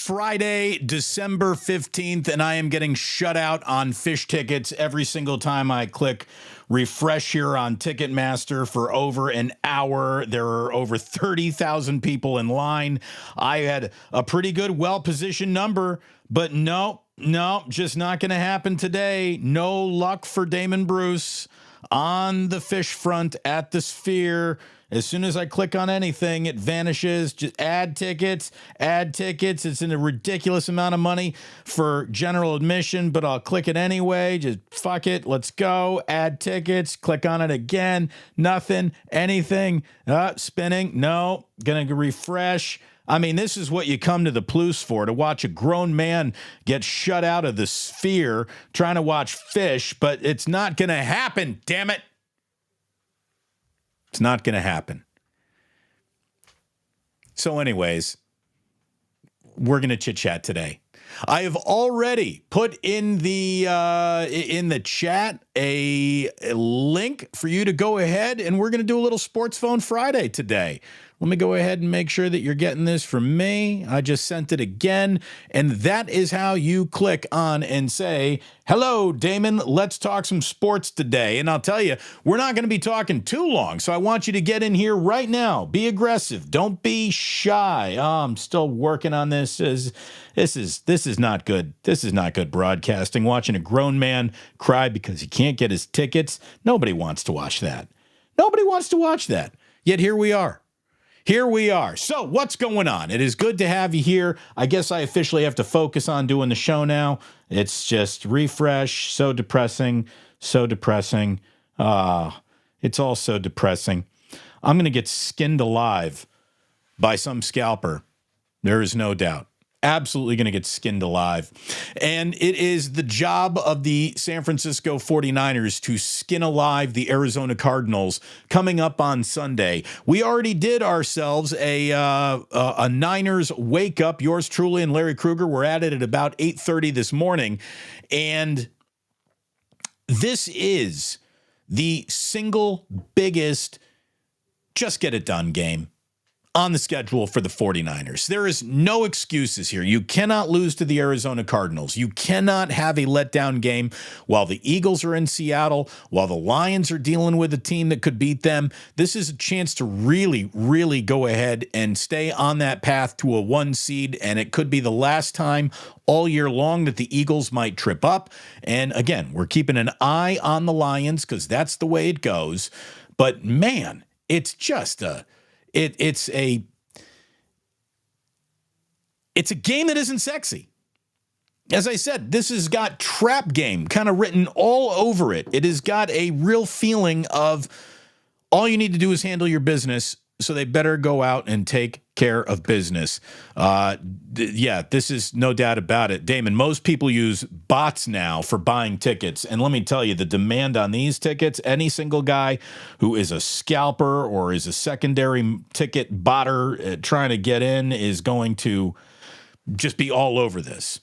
Friday, December 15th, and I am getting shut out on fish tickets every single time I click refresh here on Ticketmaster for over an hour. There are over 30,000 people in line. I had a pretty good, well-positioned number, but no, just not going to happen today. No luck for Damon Bruce on the fish front at the Sphere. As soon as I click on anything, it vanishes. Just add tickets. It's in a ridiculous amount of money for general admission, but I'll click it anyway. Just fuck it. Let's go. Add tickets. Click on it again. Nothing. Anything. Spinning. No. Gonna refresh. I mean, this is what you come to the Plus for, to watch a grown man get shut out of the Sphere trying to watch fish, but it's not going to happen, damn it. It's not going to happen. So anyways, we're going to chit-chat today. I have already put in the chat a link for you to go ahead, and we're going to do a little Sportsphone Friday today. Let me go ahead and make sure that you're getting this from me. I just sent it again, and that is how you click on and say, hello, Damon, let's talk some sports today. And I'll tell you, we're not going to be talking too long, so I want you to get in here right now. Be aggressive. Don't be shy. Oh, I'm still working on this. This is not good. This is not good broadcasting. Watching a grown man cry because he can't get his tickets. Nobody wants to watch that. Nobody wants to watch that. Yet here we are. Here we are. So what's going on? It is good to have you here. I guess I officially have to focus on doing the show now. It's just refresh. So depressing. So depressing. It's all so depressing. I'm going to get skinned alive by some scalper. There is no doubt. Absolutely going to get skinned alive. And it is the job of the San Francisco 49ers to skin alive the Arizona Cardinals coming up on Sunday. We already did ourselves a Niners wake up. Yours truly and Larry Krueger were at it at about 8:30 this morning. And this is the single biggest just get it done game on the schedule for the 49ers. There is no excuses here. You cannot lose to the Arizona Cardinals. You cannot have a letdown game while the Eagles are in Seattle, while the Lions are dealing with a team that could beat them. This is a chance to really, really go ahead and stay on that path to a 1 seed, and it could be the last time all year long that the Eagles might trip up. And again, we're keeping an eye on the Lions because that's the way it goes. But man, it's just It's a game that isn't sexy. As I said, this has got trap game kind of written all over it. It has got a real feeling of all you need to do is handle your business, so they better go out and take care of business. This is no doubt about it. Damon, most people use bots now for buying tickets. And let me tell you, the demand on these tickets, any single guy who is a scalper or is a secondary ticket botter trying to get in is going to just be all over this.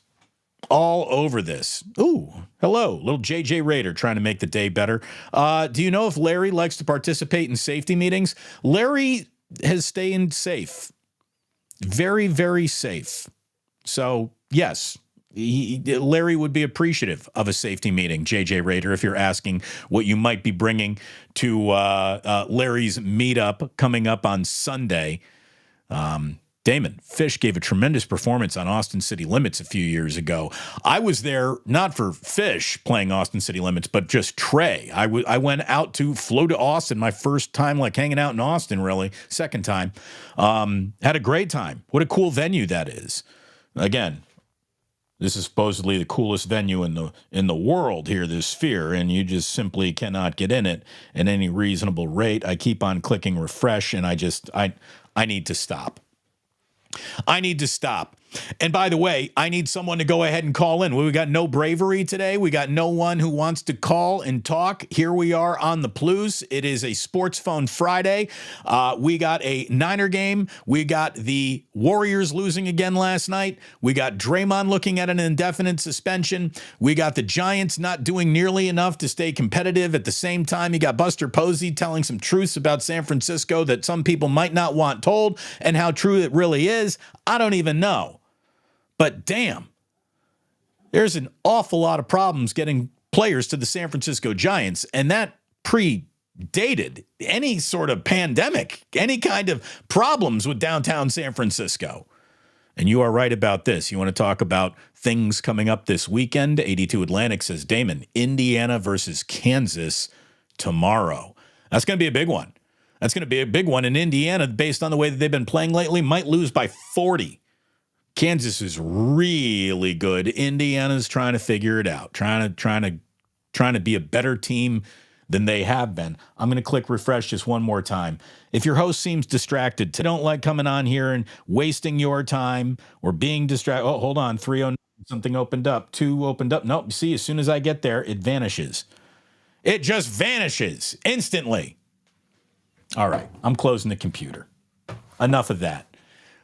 All over this. Ooh, hello, little JJ Raider trying to make the day better. Do you know if Larry likes to participate in safety meetings? Larry has stayed safe. Very, very safe. So, yes, Larry would be appreciative of a safety meeting, JJ Raider, if you're asking what you might be bringing to Larry's meetup coming up on Sunday. Damon, Fish gave a tremendous performance on Austin City Limits a few years ago. I was there not for Fish playing Austin City Limits, but just Trey. I went out to flew to Austin, my first time like hanging out in Austin, really, second time. Had a great time. What a cool venue that is. Again, this is supposedly the coolest venue in the world here, this Sphere, and you just simply cannot get in it at any reasonable rate. I keep on clicking refresh, and I need to stop. I need to stop. And by the way, I need someone to go ahead and call in. We got no bravery today. We got no one who wants to call and talk. Here we are on the Plus. It is a Sportsphone Friday. We got a Niner game. We got the Warriors losing again last night. We got Draymond looking at an indefinite suspension. We got the Giants not doing nearly enough to stay competitive. At the same time, you got Buster Posey telling some truths about San Francisco that some people might not want told, and how true it really is, I don't even know. But damn, there's an awful lot of problems getting players to the San Francisco Giants, and that predated any sort of pandemic, any kind of problems with downtown San Francisco. And you are right about this. You want to talk about things coming up this weekend? 82 Atlantic says, Damon, Indiana versus Kansas tomorrow. That's going to be a big one. That's going to be a big one. In Indiana, based on the way that they've been playing lately, might lose by 40. Kansas is really good. Indiana's trying to figure it out, trying to be a better team than they have been. I'm going to click refresh just one more time. If your host seems distracted, don't like coming on here and wasting your time or being distracted. Oh, hold on. 309, something opened up. 2 opened up. Nope. See, as soon as I get there, it vanishes. It just vanishes instantly. All right. I'm closing the computer. Enough of that.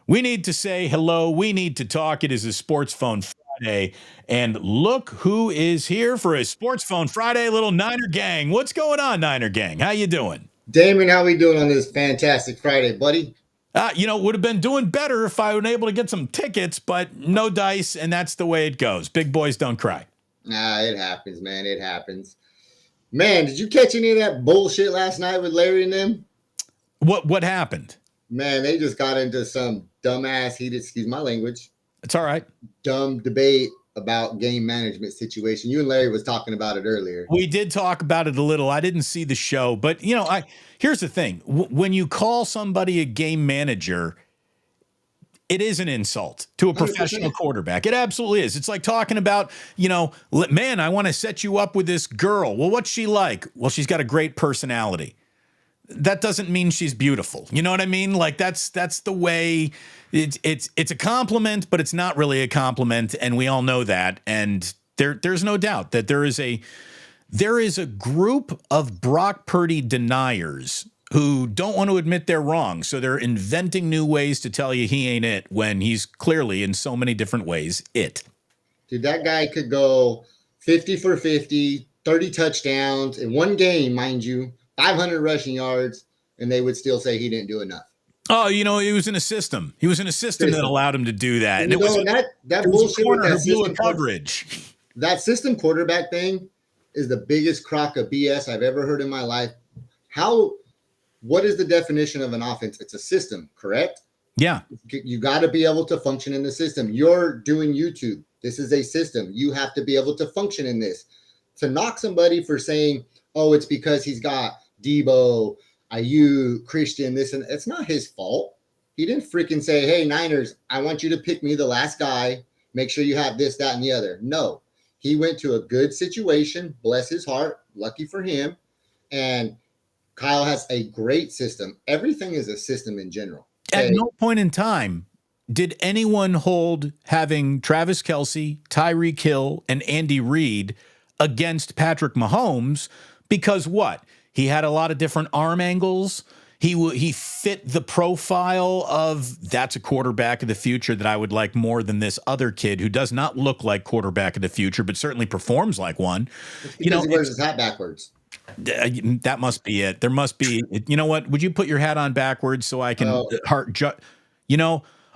We need to say hello. We need to talk. It is a Sportsphone Friday. And look who is here for a Sportsphone Friday, little Niner gang. What's going on, Niner gang? How you doing? Damon, how we doing on this fantastic Friday, buddy? Would have been doing better if I were able to get some tickets, but no dice, and that's the way it goes. Big boys don't cry. Nah, it happens, man. It happens. Man, did you catch any of that bullshit last night with Larry and them? What happened? Man, they just got into some dumbass, excuse my language. It's all right. Dumb debate about game management situation. You and Larry was talking about it earlier. We did talk about it a little. I didn't see the show, but here's the thing. When you call somebody a game manager, it is an insult to a professional 100%. Quarterback. It absolutely is. It's like talking about, man, I want to set you up with this girl. Well, what's she like? Well, she's got a great personality. That doesn't mean she's beautiful. You know what I mean? Like that's the way it's a compliment, but it's not really a compliment. And we all know that. And there's no doubt that there is a group of Brock Purdy deniers who don't want to admit they're wrong. So they're inventing new ways to tell you he ain't it when he's clearly in so many different ways it. Dude, that guy could go 50 for 50, 30 touchdowns in one game, mind you. 500 rushing yards, and they would still say he didn't do enough. Oh, he was in a system. He was in a system that allowed him to do that. And it was that bullshit with that system coverage. That system quarterback thing is the biggest crock of BS I've ever heard in my life. What is the definition of an offense? It's a system, correct? Yeah. You got to be able to function in the system. You're doing YouTube. This is a system. You have to be able to function in this. To knock somebody for saying, oh, it's because he's got Debo, IU, Christian, this, and it's not his fault. He didn't freaking say, hey, Niners, I want you to pick me the last guy. Make sure you have this, that, and the other. No, he went to a good situation. Bless his heart. Lucky for him. And Kyle has a great system. Everything is a system in general. At no point in time did anyone hold having Travis Kelce, Tyreek Hill, and Andy Reid against Patrick Mahomes because what? He had a lot of different arm angles. He fit the profile of that's a quarterback of the future that I would like more than this other kid who does not look like quarterback of the future, but certainly performs like one. He wears his hat backwards. That must be it. There must be. You know what? Would you put your hat on backwards so I can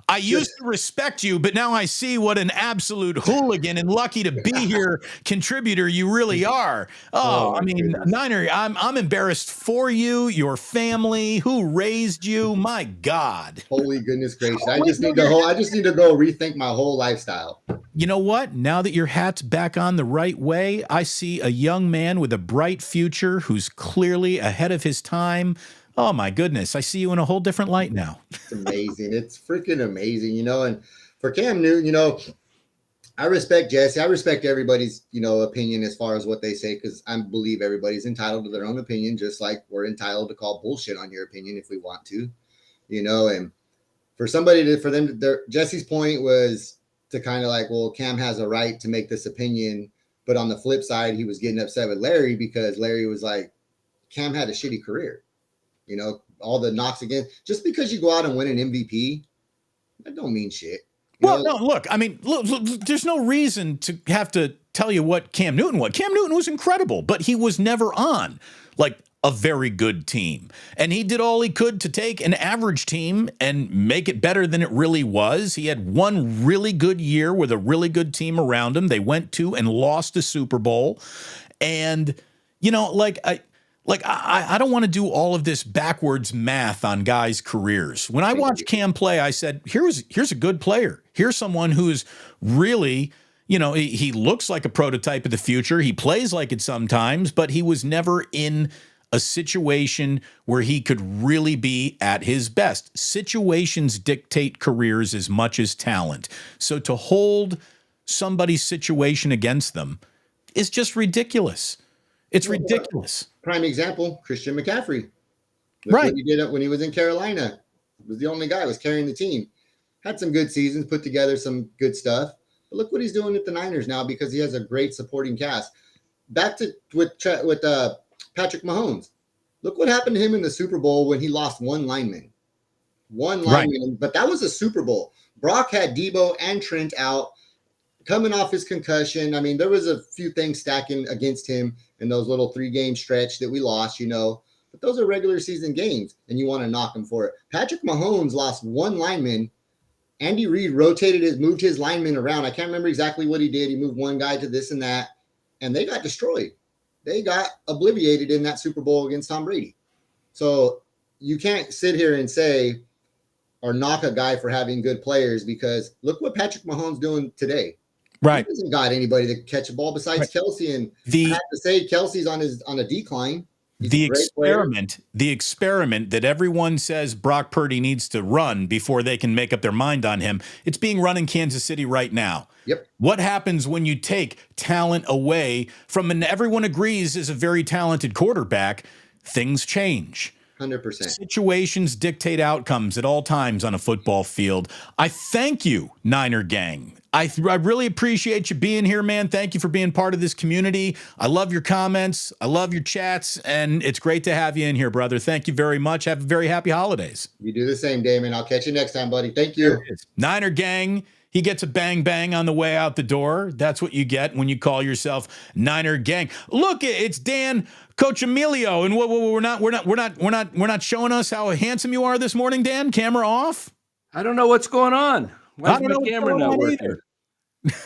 I used to respect you, but now I see what an absolute hooligan and lucky to be here contributor you really are. Goodness. Niner, I'm embarrassed for you, your family, who raised you. My God. Holy goodness gracious. I just need to go rethink my whole lifestyle. You know what? Now that your hat's back on the right way, I see a young man with a bright future who's clearly ahead of his time. Oh, my goodness. I see you in a whole different light now. It's amazing. It's freaking amazing, And for Cam Newton, I respect Jesse. I respect everybody's, opinion as far as what they say because I believe everybody's entitled to their own opinion, just like we're entitled to call bullshit on your opinion if we want to, And for Jesse's point was to kind of like, well, Cam has a right to make this opinion. But on the flip side, he was getting upset with Larry because Larry was like, Cam had a shitty career. All the knocks again. Just because you go out and win an MVP, that don't mean shit. No, look, there's no reason to have to tell you what Cam Newton was. Cam Newton was incredible, but he was never on. Like, a very good team. And he did all he could to take an average team and make it better than it really was. He had one really good year with a really good team around him. They went to and lost the Super Bowl. And, I don't want to do all of this backwards math on guys' careers. When I watched Cam play, I said, here's a good player. Here's someone who's really, he looks like a prototype of the future. He plays like it sometimes, but he was never in a situation where he could really be at his best. Situations dictate careers as much as talent. So to hold somebody's situation against them is just ridiculous. It's ridiculous. Prime example, Christian McCaffrey. Right. What he did when he was in Carolina. Was the only guy who was carrying the team. Had some good seasons, put together some good stuff. But look what he's doing at the Niners now because he has a great supporting cast. Back to with Patrick Mahomes. Look what happened to him in the Super Bowl when he lost one lineman. Right. But that was a Super Bowl. Brock had Debo and Trent out coming off his concussion. I mean, there was a few things stacking against him in those little 3-game stretch that we lost, but those are regular season games and you want to knock him for it. Patrick Mahomes lost one lineman. Andy Reid moved his linemen around. I can't remember exactly what he did. He moved one guy to this and that, and they got destroyed. They got obliterated in that Super Bowl against Tom Brady. So you can't sit here and say or knock a guy for having good players because look what Patrick Mahomes doing today. Right. He hasn't got anybody to catch a ball besides Kelsey. And I have to say Kelsey's on a decline. The experiment that everyone says Brock Purdy needs to run before they can make up their mind on him, it's being run in Kansas City right now. Yep. What happens when you take talent away from and everyone agrees is a very talented quarterback? Things change. 100%. Situations dictate outcomes at all times on a football field. I thank you, Niner Gang. I really appreciate you being here, man. Thank you for being part of this community. I love your comments. I love your chats, and it's great to have you in here, brother. Thank you very much. Have very happy holidays. You do the same, Damon. I'll catch you next time, buddy. Thank you. Niner Gang. He gets a bang bang on the way out the door. That's what you get when you call yourself Niner Gang. Look, it's Dan, Coach Emilio, and we're not showing us how handsome you are this morning, Dan. Camera off. I don't know what's going on. Why is my camera not working?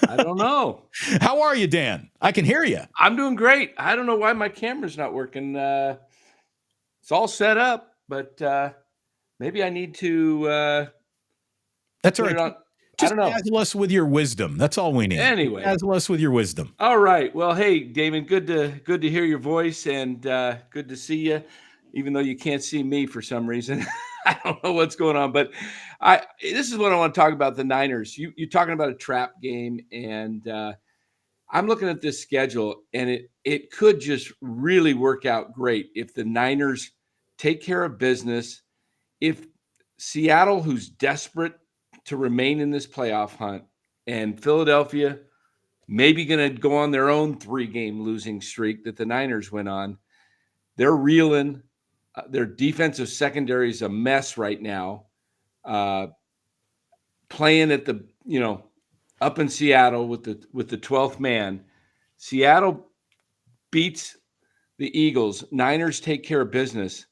I don't know. How are you, Dan? I can hear you. I'm doing great. I don't know why my camera's not working. It's all set up, but maybe I need to. That's all right. Just dazzle us with your wisdom. That's all we need. Anyway, dazzle us with your wisdom. All right. Well, hey, Damon, good to hear your voice and good to see you, even though you can't see me for some reason. I don't know what's going on, but this is what I want to talk about, the Niners. You're talking about a trap game, and I'm looking at this schedule, and it could just really work out great if the Niners take care of business. If Seattle, who's desperate to remain in this playoff hunt, and Philadelphia maybe going to go on their own 3-game losing streak that the Niners went on, they're reeling. Their defensive secondary is a mess right now. Playing at the, up in Seattle with the 12th man. Seattle beats the Eagles. Niners take care of business.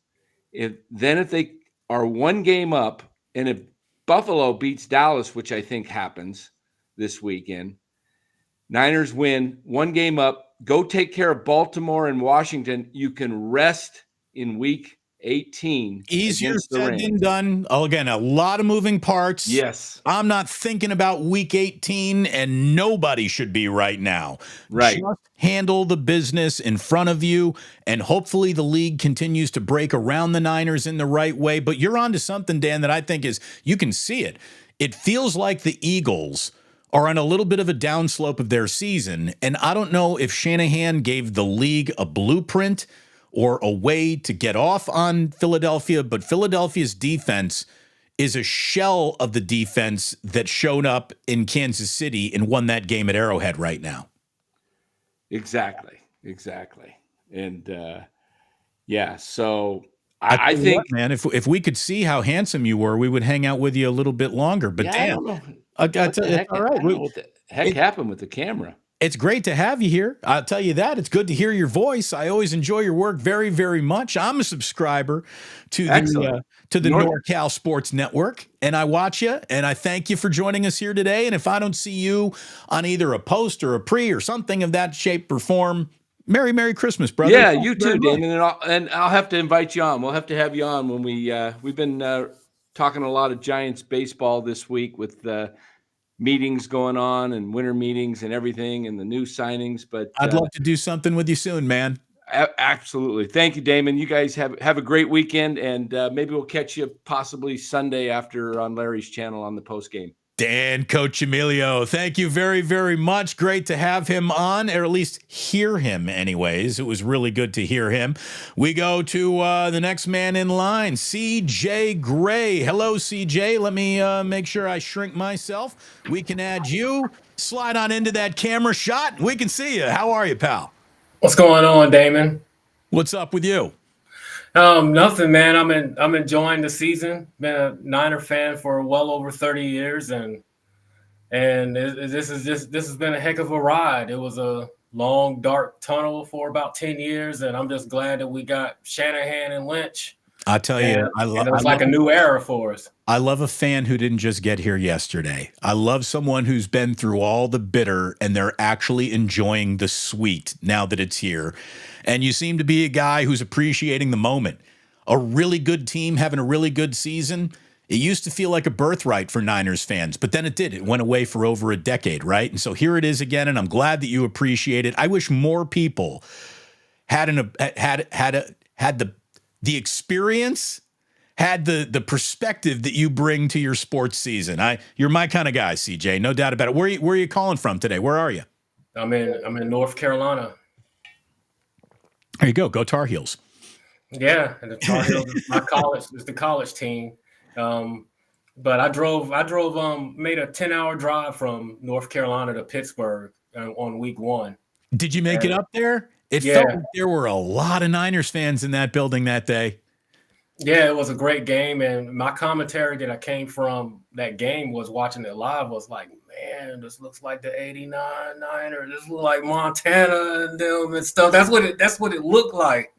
If they are 1 game up, and if Buffalo beats Dallas, which I think happens this weekend, Niners win 1 game up, go take care of Baltimore and Washington. You can rest in week 18. Easier said than done. Again, a lot of moving parts. Yes. I'm not thinking about week 18, and nobody should be right now. Right. Just handle the business in front of you, and hopefully the league continues to break around the Niners in the right way. But you're onto something, Dan, that I think is, you can see it. It feels like the Eagles are on a little bit of a downslope of their season, and I don't know if Shanahan gave the league a blueprint or a way to get off on Philadelphia, but Philadelphia's defense is a shell of the defense that showed up in Kansas City and won that game at Arrowhead right now. Exactly. And so I think, what, man, if we could see how handsome you were, we would hang out with you a little bit longer. But yeah, damn, I don't know what the heck happened with the camera. It's great to have you here. I'll tell you that. It's good to hear your voice. I always enjoy your work very, very much. I'm a subscriber to the NorCal Sports Network, and I watch you, and I thank you for joining us here today. And if I don't see you on either a post or a pre or something of that shape or form, Merry Christmas, brother. Yeah, you too, Damon. And I'll have to invite you on. We'll have to have you on when we've been talking a lot of Giants baseball this week with meetings going on and winter meetings and everything and the new signings. But I'd love to do something with you soon, man. Absolutely. Thank you, Damon. You guys have a great weekend, and maybe we'll catch you possibly Sunday after on Larry's channel on the post game. Dan, Coach Emilio, thank you very, very much. Great to have him on, or at least hear him anyways. It was really good to hear him. We go to the next man in line, CJ Gray. Hello, CJ. Let me make sure I shrink myself. We can add you. Slide on into that camera shot. We can see you. How are you, pal? What's going on, Damon? What's up with you? Nothing, man. I'm enjoying the season. Been a Niner fan for well over 30 years, and this has been a heck of a ride. It was a long, dark tunnel for about 10 years, and I'm just glad that we got Shanahan and Lynch. I tell you, it's like a new era for us. I love a fan who didn't just get here yesterday. I love someone who's been through all the bitter and they're actually enjoying the sweet now that it's here. And you seem to be a guy who's appreciating the moment. A really good team having a really good season. It used to feel like a birthright for Niners fans, but then it did. It went away for over a decade, right? And so here it is again, and I'm glad that you appreciate it. I wish more people had the experience, had the perspective that you bring to your sports season. You're my kind of guy, CJ, no doubt about it. Where are you calling from today? Where are you? I'm in North Carolina. There you go. Go Tar Heels. Yeah, and the Tar Heels is my college. It's the college team. But I drove. Made a 10-hour drive from North Carolina to Pittsburgh on week 1. Did you make it up there? It felt like there were a lot of Niners fans in that building that day. Yeah, it was a great game, and my commentary that I came from that game was watching it live was like, man, this looks like the '89 Niners. This looks like Montana and them and stuff. That's what it looked like,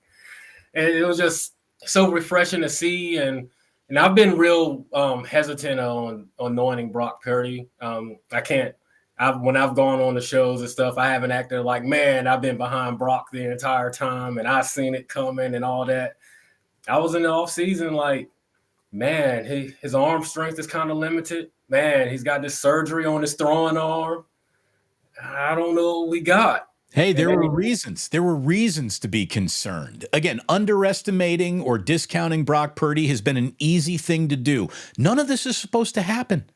and it was just so refreshing to see. And I've been real hesitant on anointing Brock Purdy. When I've gone on the shows and stuff, I haven't acted like, man, I've been behind Brock the entire time and I've seen it coming and all that. I was in the offseason like, man, his arm strength is kind of limited. Man, he's got this surgery on his throwing arm. I don't know what we got. Hey, there were reasons. There were reasons to be concerned. Again, underestimating or discounting Brock Purdy has been an easy thing to do. None of this is supposed to happen.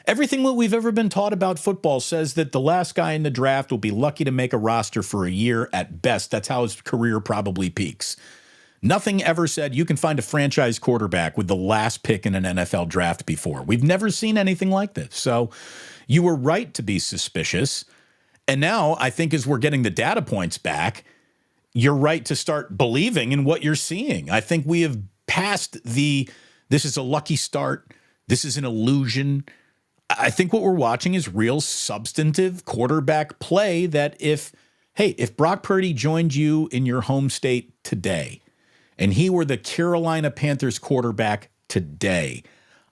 Everything that we've ever been taught about football says that the last guy in the draft will be lucky to make a roster for a year at best. That's how his career probably peaks. Nothing ever said you can find a franchise quarterback with the last pick in an NFL draft before. We've never seen anything like this. So you were right to be suspicious. And now I think as we're getting the data points back, you're right to start believing in what you're seeing. I think we have passed this is a lucky start. This is an illusion. I think what we're watching is real substantive quarterback play that if Brock Purdy joined you in your home state today and he were the Carolina Panthers quarterback today,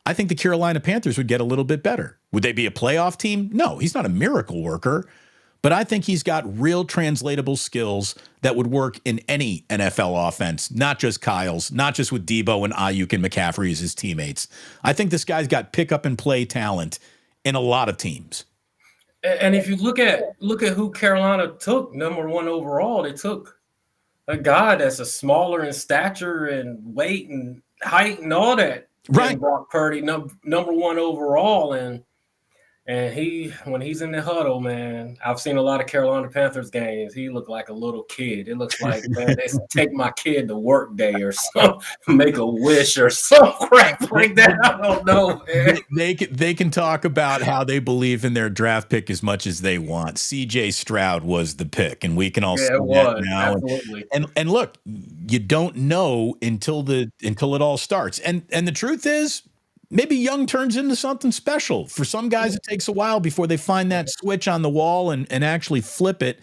I think the Carolina Panthers would get a little bit better. Would they be a playoff team? No, he's not a miracle worker, but I think he's got real translatable skills that would work in any NFL offense, not just Kyle's, not just with Debo and Ayuk and McCaffrey as his teammates. I think this guy's got pick up and play talent in a lot of teams. And if you look at who Carolina took number 1 overall, they took a guy that's a smaller in stature and weight and height and all that. Right. Brock Purdy, number 1 overall. And when he's in the huddle, man, I've seen a lot of Carolina Panthers games. He looked like a little kid. It looks like, man, they take my kid to work day or something, make a wish or some crap like that. I don't know, man. They can talk about how they believe in their draft pick as much as they want. CJ Stroud was the pick, and we can all see that now. Absolutely. And look, you don't know until it all starts. And the truth is, maybe young turns into something special. For some guys, it takes a while before they find that switch on the wall and actually flip it.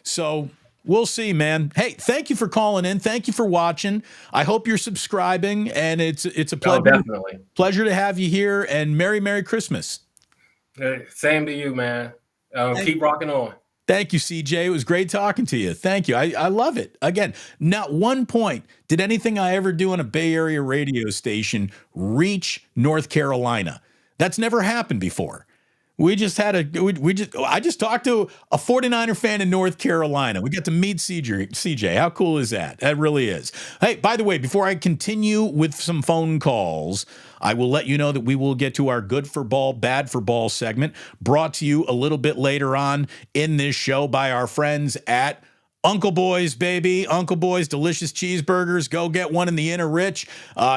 So we'll see, man. Hey, thank you for calling in. Thank you for watching. I hope you're subscribing, and it's a Oh, pleasure, definitely. pleasure to have you here, and Merry Christmas. Same to you, man. Keep rocking on. Thank you, CJ. It was great talking to you. Thank you. I love it. Again, not one point did anything I ever do on a Bay Area radio station reach North Carolina. That's never happened before. I just talked to a 49er fan in North Carolina. We got to meet CJ. How cool is that? That really is. Hey, by the way, before I continue with some phone calls, I will let you know that we will get to our good for ball, bad for ball segment, brought to you a little bit later on in this show by our friends at Uncle Boys, baby. Uncle Boys, delicious cheeseburgers. Go get one in the Inner Rich.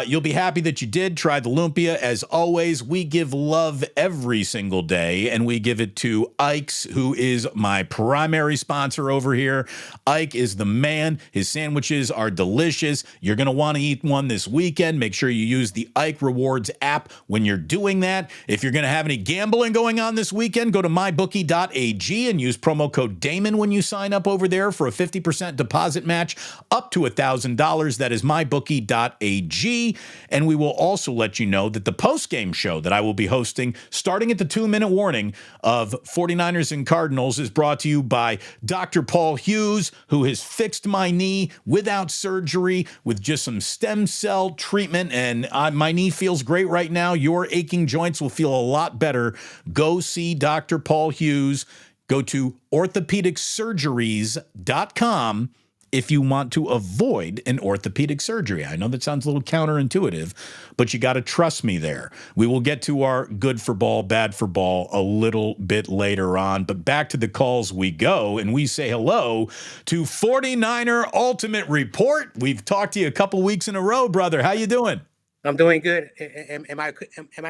You'll be happy that you did. Try the lumpia. As always, we give love every single day, and we give it to Ike's, who is my primary sponsor over here. Ike is the man. His sandwiches are delicious. You're going to want to eat one this weekend. Make sure you use the Ike Rewards app when you're doing that. If you're going to have any gambling going on this weekend, go to mybookie.ag and use promo code Damon when you sign up over there for a 50% deposit match up to $1,000. That is mybookie.ag. And we will also let you know that the post-game show that I will be hosting, starting at the 2-minute warning of 49ers and Cardinals, is brought to you by Dr. Paul Hughes, who has fixed my knee without surgery with just some stem cell treatment. And my knee feels great right now. Your aching joints will feel a lot better. Go see Dr. Paul Hughes. Go to orthopedicsurgeries.com if you want to avoid an orthopedic surgery. I know that sounds a little counterintuitive, but you got to trust me there. We will get to our good for ball, bad for ball a little bit later on, but back to the calls we go, and we say hello to 49er Ultimate Report. We've talked to you a couple weeks in a row, brother. How you doing? I'm doing good. Am I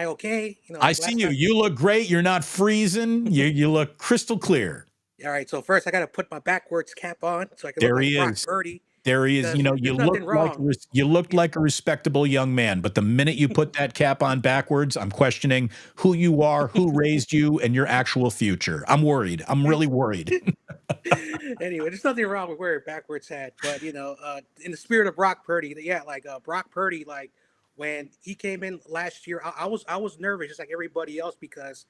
okay? I see you. You look great. You're not freezing. You look crystal clear. All right. So first, I got to put my backwards cap on so I can There look he like Brock is. Purdy. There he is. You looked like a respectable young man, but the minute you put that cap on backwards, I'm questioning who you are, who raised you, and your actual future. I'm worried. I'm really worried. Anyway, there's nothing wrong with wearing backwards hat, but in the spirit of Brock Purdy, Brock Purdy, when he came in last year, I was nervous just like everybody else because,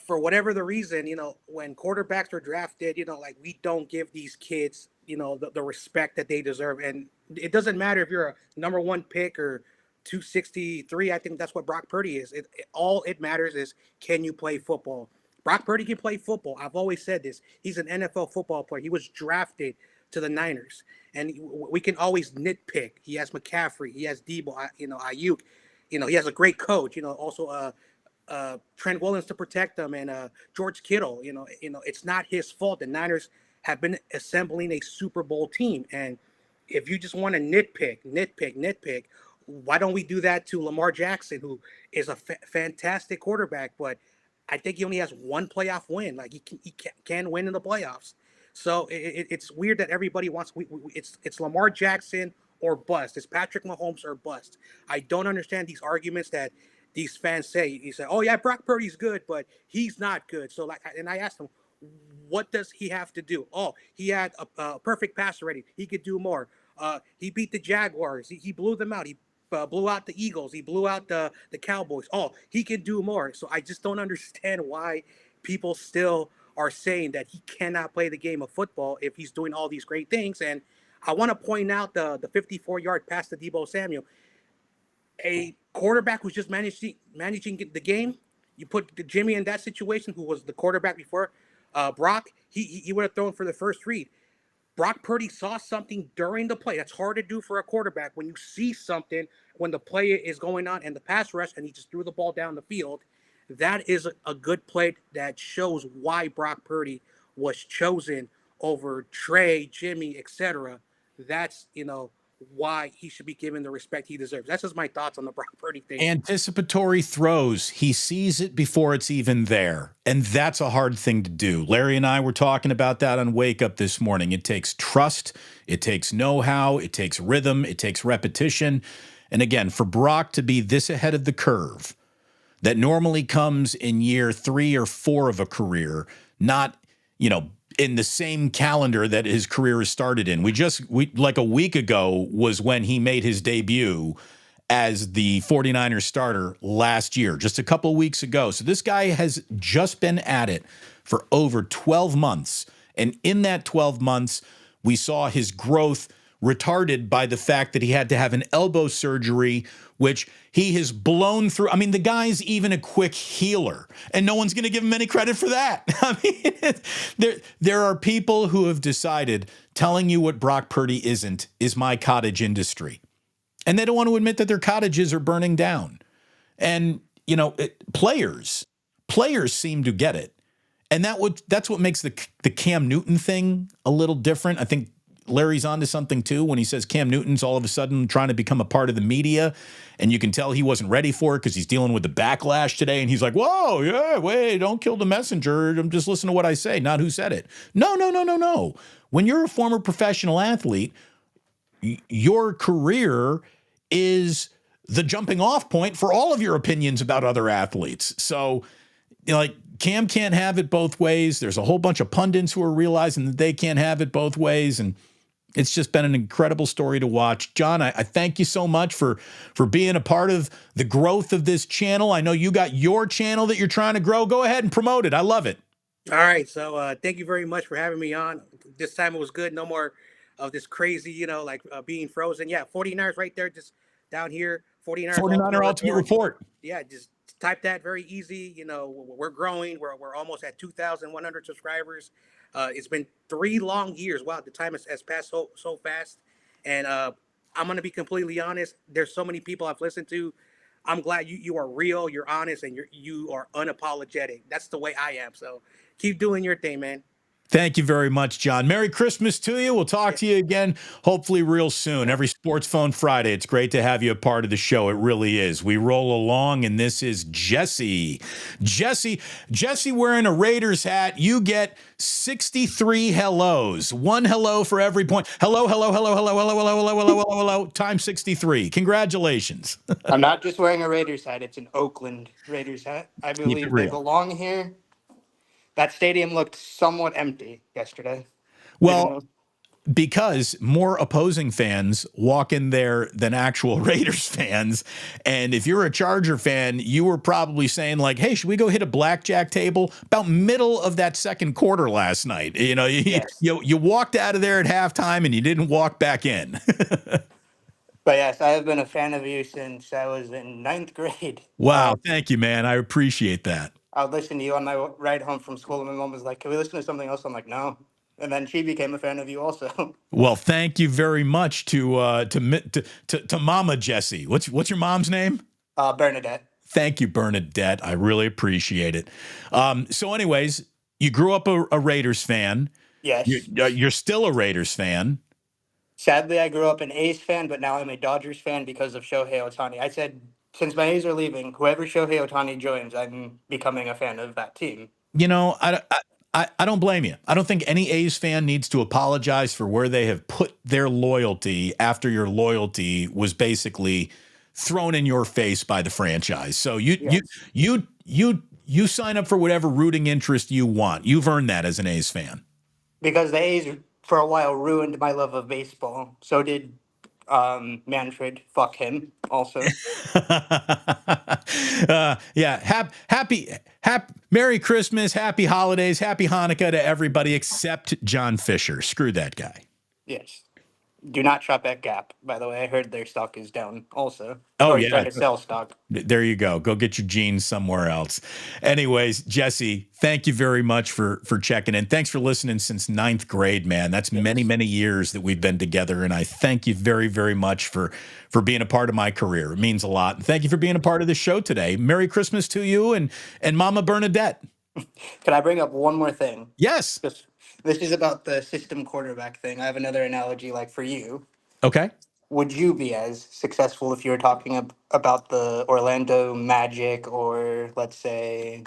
for whatever the reason, when quarterbacks are drafted, we don't give these kids, the respect that they deserve. And it doesn't matter if you're a number one pick or 263. I think that's what Brock Purdy is. All it matters is, can you play football? Brock Purdy can play football. I've always said this. He's an NFL football player. He was drafted to the Niners. And we can always nitpick. He has McCaffrey. He has Debo, Ayuk. He has a great coach. Also Trent Williams to protect them, and George Kittle. It's not his fault. The Niners have been assembling a Super Bowl team. And if you just want to nitpick, why don't we do that to Lamar Jackson, who is a fantastic quarterback, but I think he only has one playoff win. He can win in the playoffs. So it's weird that everybody wants. It's Lamar Jackson or bust. It's Patrick Mahomes or bust. I don't understand these arguments that these fans say. You say, "Oh yeah, Brock Purdy's good, but he's not good." So and I asked him, "What does he have to do?" Oh, he had a perfect passer rating. He could do more. He beat the Jaguars. He blew them out. He blew out the Eagles. He blew out the Cowboys. Oh, he can do more. So I just don't understand why people still are saying that he cannot play the game of football if he's doing all these great things. And I want to point out the 54-yard pass to Deebo Samuel. A quarterback who's just managing the game, you put Jimmy in that situation, who was the quarterback before Brock, he would have thrown for the first read. Brock Purdy saw something during the play. That's hard to do for a quarterback. When you see something when the play is going on and the pass rush, and he just threw the ball down the field, that is a good play that shows why Brock Purdy was chosen over Trey, Jimmy, etc. That's, why he should be given the respect he deserves. That's just my thoughts on the Brock Purdy thing. Anticipatory throws. He sees it before it's even there. And that's a hard thing to do. Larry and I were talking about that on Wake Up this morning. It takes trust. It takes know-how. It takes rhythm. It takes repetition. And again, for Brock to be this ahead of the curve, that normally comes in year 3 or 4 of a career, not, in the same calendar that his career has started in. We like a week ago was when he made his debut as the 49ers starter last year, just a couple of weeks ago. So this guy has just been at it for over 12 months. And in that 12 months, we saw his growth retarded by the fact that he had to have an elbow surgery, which he has blown through. I mean, the guy's even a quick healer, and no one's going to give him any credit for that. I mean, there are people who have decided telling you what Brock Purdy isn't is my cottage industry. And they don't want to admit that their cottages are burning down. And, players seem to get it. And that's what makes the Cam Newton thing a little different. I think Larry's onto something too when he says Cam Newton's all of a sudden trying to become a part of the media, and you can tell he wasn't ready for it because he's dealing with the backlash today, and he's like, whoa, yeah, wait, don't kill the messenger. I'm just listening to what I say, not who said it. No. When you're a former professional athlete, your career is the jumping off point for all of your opinions about other athletes. So, Cam can't have it both ways. There's a whole bunch of pundits who are realizing that they can't have it both ways. And it's just been an incredible story to watch. John, I thank you so much for being a part of the growth of this channel. I know you got your channel that you're trying to grow. Go ahead and promote it. I love it. All right. So thank you very much for having me on. This time it was good. No more of this crazy, being frozen. Yeah, 49ers right there, just down here. 49er Ultimate Report. Yeah, just type that, very easy. We're growing. We're almost at 2,100 subscribers. It's been 3 long years. Wow, the time has passed so fast. And I'm going to be completely honest. There's so many people I've listened to. I'm glad you are real, you're honest, and you are unapologetic. That's the way I am. So keep doing your thing, man. Thank you very much, John. Merry Christmas to you. We'll talk to you again, hopefully real soon. Every Sports Phone Friday. It's great to have you a part of the show. It really is. We roll along, and this is Jesse. Jesse wearing a Raiders hat. You get 63 hellos. 1 hello for every point. Hello, times 63. Congratulations. I'm not just wearing a Raiders hat. It's an Oakland Raiders hat. I believe they belong here. That stadium looked somewhat empty yesterday. Well, because more opposing fans walk in there than actual Raiders fans. And if you're a Charger fan, you were probably saying like, hey, should we go hit a blackjack table? About middle of that second quarter last night. You walked out of there at halftime and you didn't walk back in. But yes, I have been a fan of you since I was in 9th grade. Wow. Thank you, man. I appreciate that. I would listen to you on my ride home from school, and my mom was like, can we listen to something else? I'm like, no. And then she became a fan of you also. Well, thank you very much to Mama Jessie. What's your mom's name? Bernadette. Thank you, Bernadette. I really appreciate it. So anyways, you grew up a Raiders fan. Yes. You're still a Raiders fan. Sadly, I grew up an A's fan, but now I'm a Dodgers fan because of Shohei Ohtani. I said, since my A's are leaving, whoever Shohei Ohtani joins, I'm becoming a fan of that team. I don't blame you. I don't think any A's fan needs to apologize for where they have put their loyalty after your loyalty was basically thrown in your face by the franchise. So you sign up for whatever rooting interest you want. You've earned that as an A's fan. Because the A's for a while ruined my love of baseball. So did Manfred. Fuck him also. Happy Merry Christmas, happy holidays, happy Hanukkah to everybody except John Fisher. Screw that guy. Yes. Do not shop at Gap, by the way. I heard their stock is down also. Oh, or yeah. trying to sell stock. There you go. Go get your jeans somewhere else. Anyways, Jesse, thank you very much for checking in. Thanks for listening since 9th grade, man. That's many, many years that we've been together. And I thank you very, very much for being a part of my career. It means a lot. And thank you for being a part of the show today. Merry Christmas to you and Mama Bernadette. Can I bring up one more thing? Yes. This is about the system quarterback thing. I have another analogy like for you. Okay. Would you be as successful if you were talking about the Orlando Magic or, let's say,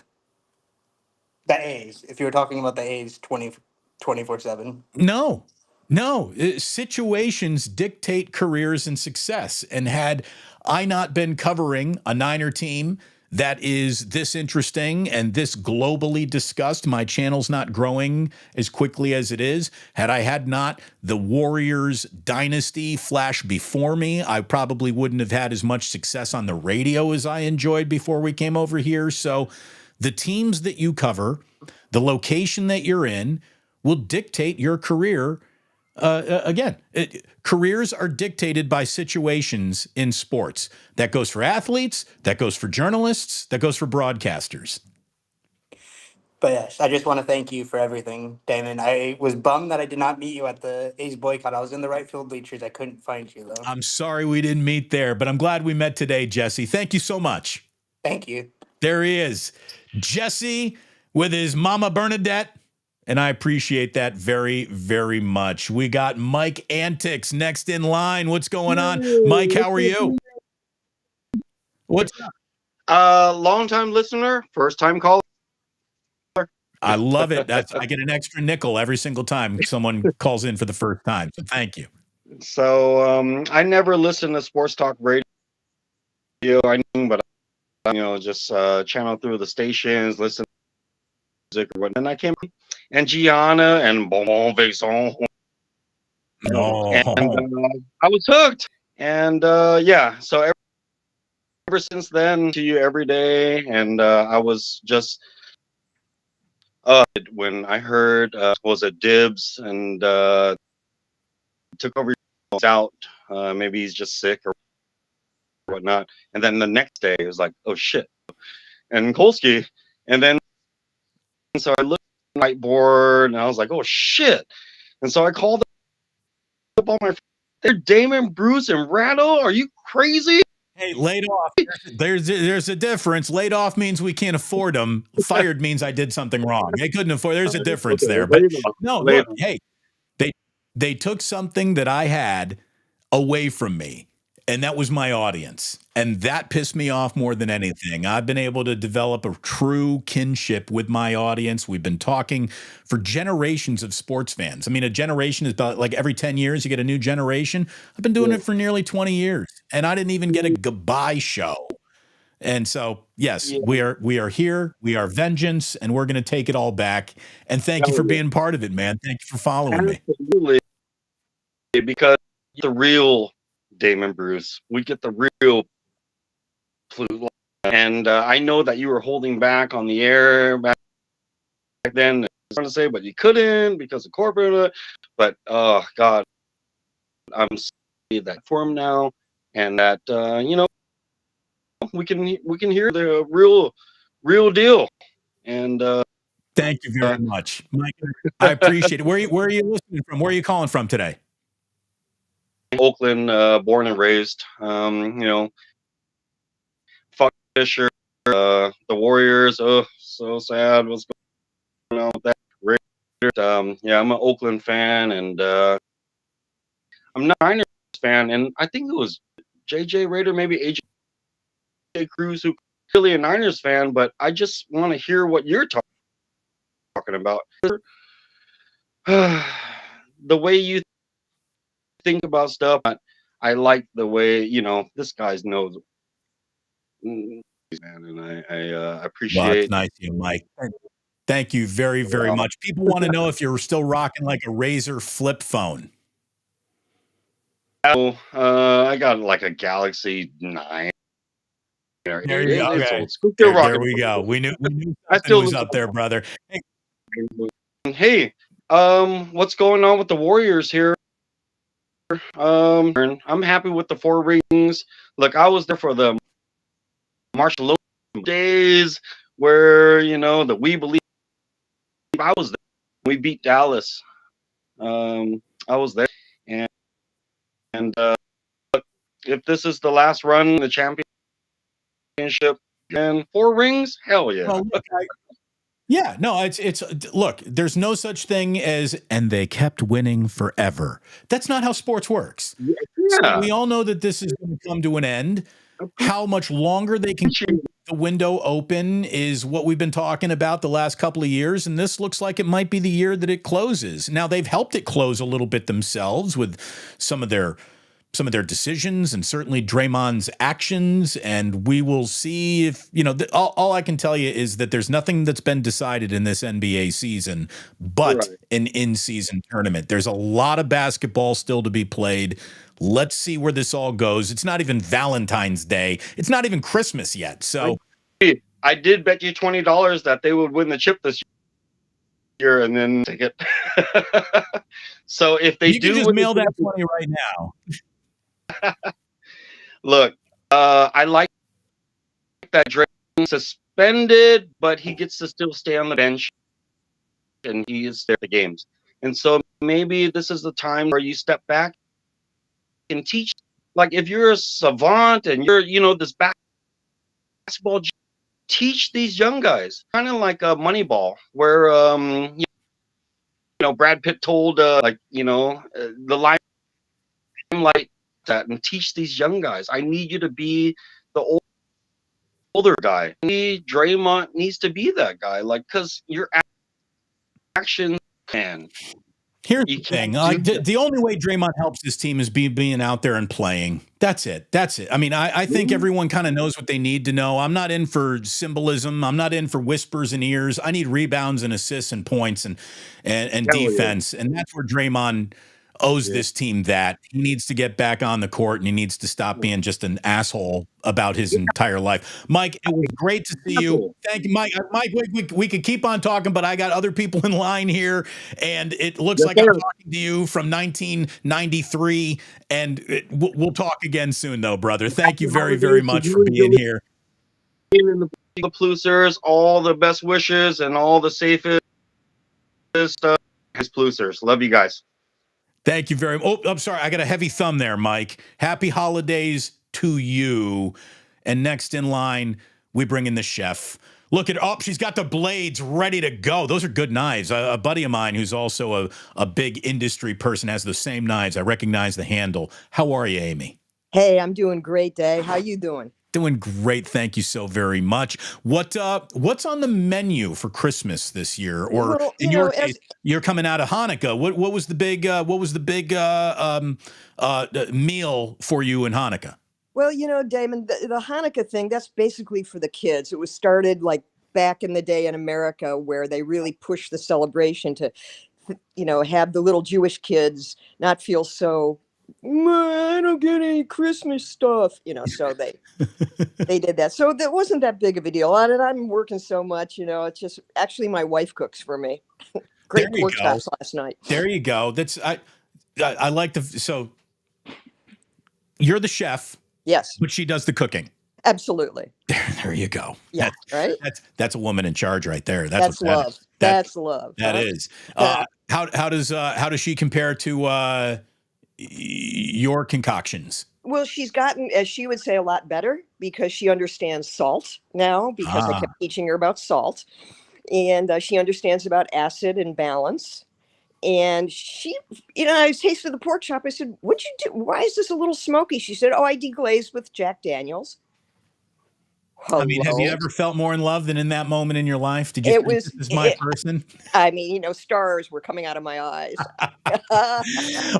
the A's? If you were talking about the A's 24/7? No. No, situations dictate careers and success. And had I not been covering a Niner team that is this interesting and this globally discussed, my channel's not growing as quickly as it is. Had I had not the Warriors dynasty flash before me, I probably wouldn't have had as much success on the radio as I enjoyed before we came over here. So the teams that you cover, the location that you're in, will dictate your career. Careers are dictated by situations in sports. That goes for athletes, that goes for journalists, that goes for broadcasters. But yes, I just want to thank you for everything, Damon. I was bummed that I did not meet you at the A's boycott. I was in the right field bleachers. I couldn't find you, though. I'm sorry we didn't meet there, but I'm glad we met today, Jesse. Thank you so much. Thank you. There he is, Jesse with his Mama Bernadette. And I appreciate that very, very much. We got Mike Antics next in line. What's going on? Mike, how are you? What's up? Long-time listener, first-time caller. I love it. I get an extra nickel every single time someone calls in for the first time. So thank you. So I never listened to sports talk radio or anything, but just channel through the stations, listen to music or whatnot. And I came and Gianna and Bon Vixen. Oh. And I was hooked. And so ever since then, to you every day. And I was just when I heard was it Dibs and took over out. Maybe he's just sick or whatnot. And then the next day it was like, oh shit. And Kolsky. And then so I looked at the whiteboard and I was like, oh shit. And so I called up all my friends. They're Damon, Bruce, and Rattle. Are you crazy? Hey, laid off. There's a difference. Laid off means we can't afford them. Fired means I did something wrong. They couldn't afford. There's a difference there. But no, look, hey, they took something that I had away from me, and that was my audience. And that pissed me off more than anything. I've been able to develop a true kinship with my audience. We've been talking for generations of sports fans. I mean, a generation is about like every 10 years you get a new generation. I've been doing it for nearly 20 years, and I didn't even get a goodbye show. And so, yes, we are here. We are vengeance, and we're going to take it all back. And thank you for being part of it, man. Thank you for following me. Absolutely. Because the real Damon Bruce, we get the real flute. And I know that you were holding back on the air back then. I was trying to say, but you couldn't because of corporate. But oh God, I'm sorry that for him now, and that we can hear the real deal. And thank you very much, Mike. I appreciate it. Where are you listening from? Where are you calling from today? Oakland, born and raised. Fuck Fisher, the Warriors. Oh, so sad. What's going on with that? I'm an Oakland fan, and I'm not a Niners fan. And I think it was JJ Raider, maybe AJ Cruz, who really a Niners fan. But I just want to hear what you're talking about. The way you think about stuff, I like the way this guy's knows, man, and I appreciate. Well, it's nice of you, Mike. Thank you very, very much. People want to know if you're still rocking like a Razor flip phone. I got like a Galaxy 9. There you go. Okay. There we go. We knew something was up there, brother. Hey, what's going on with the Warriors here? I'm happy with the 4 rings. Look, I was there for the martial days where the We Believe. I was there. We beat Dallas. I was there, and if this is the last run in the championship, and 4 rings, hell yeah. Well, look, yeah, no, it's look, there's no such thing as, and they kept winning forever. That's not how sports works. Yeah. So we all know that this is going to come to an end. How much longer they can keep the window open is what we've been talking about the last couple of years, and this looks like it might be the year that it closes. Now, they've helped it close a little bit themselves with some of their decisions and certainly Draymond's actions, and we will see if, all I can tell you is that there's nothing that's been decided in this NBA season but an in-season tournament. There's a lot of basketball still to be played. Let's see where this all goes. It's not even Valentine's Day. It's not even Christmas yet. So I did bet you $20 that they would win the chip this year and then take it. So if they you do can just mail that money right now. Look, I like that Drake suspended, but he gets to still stay on the bench and he is there at the games. And so maybe this is the time where you step back and teach. Like if you're a savant and you're, this basketball, teach these young guys. Kind of like a Moneyball, where Brad Pitt told the limelight that and teach these young guys. I need you to be the older guy. Draymond needs to be that guy, because your action, man. Here's the thing. The only way Draymond helps this team is being out there and playing. That's it. I mean, I think everyone kind of knows what they need to know. I'm not in for symbolism. I'm not in for whispers and ears. I need rebounds and assists and points and defense. And that's where Draymond owes this team that. He needs to get back on the court and he needs to stop being just an asshole about his entire life. Mike, it was great to see you. Thank you, Mike. Mike, we could keep on talking, but I got other people in line here, and it looks like I'm talking to you from 1993, and we'll talk again soon, though, brother. Thank you very, very much for being here. The Plusers, all the best wishes and all the safest stuff. His Plusers. Love you guys. Thank you very much. Oh, I'm sorry. I got a heavy thumb there, Mike. Happy holidays to you. And next in line, we bring in the chef. Look at she's got the blades ready to go. Those are good knives. A buddy of mine who's also a big industry person has the same knives. I recognize the handle. How are you, Amy? Hey, I'm doing great, Day. How you doing? Doing great. Thank you so very much. What's on the menu for Christmas this year? Or in your case, you're coming out of Hanukkah. What was the big meal for you in Hanukkah? Well, Damon, the Hanukkah thing, that's basically for the kids. It was started like back in the day in America where they really pushed the celebration to, have the little Jewish kids not feel so, I don't get any Christmas stuff, so they did that. So that wasn't that big of a deal. And I'm working so much, it's just actually my wife cooks for me. Great pork chops last night. There you go. I like so you're the chef. Yes. But she does the cooking. Absolutely. There you go. Yeah. Right. That's a woman in charge right there. That's love. That's love. That is. How does she compare to your concoctions? Well, she's gotten, as she would say, a lot better because she understands salt now because I kept teaching her about salt, and she understands about acid and balance. And she, I tasted the pork chop. I said, "What'd you do? Why is this a little smoky?" She said, "Oh, I deglazed with Jack Daniels." Hello? I mean, have you ever felt more in love than in that moment in your life? Did you think this is my person? I mean, stars were coming out of my eyes.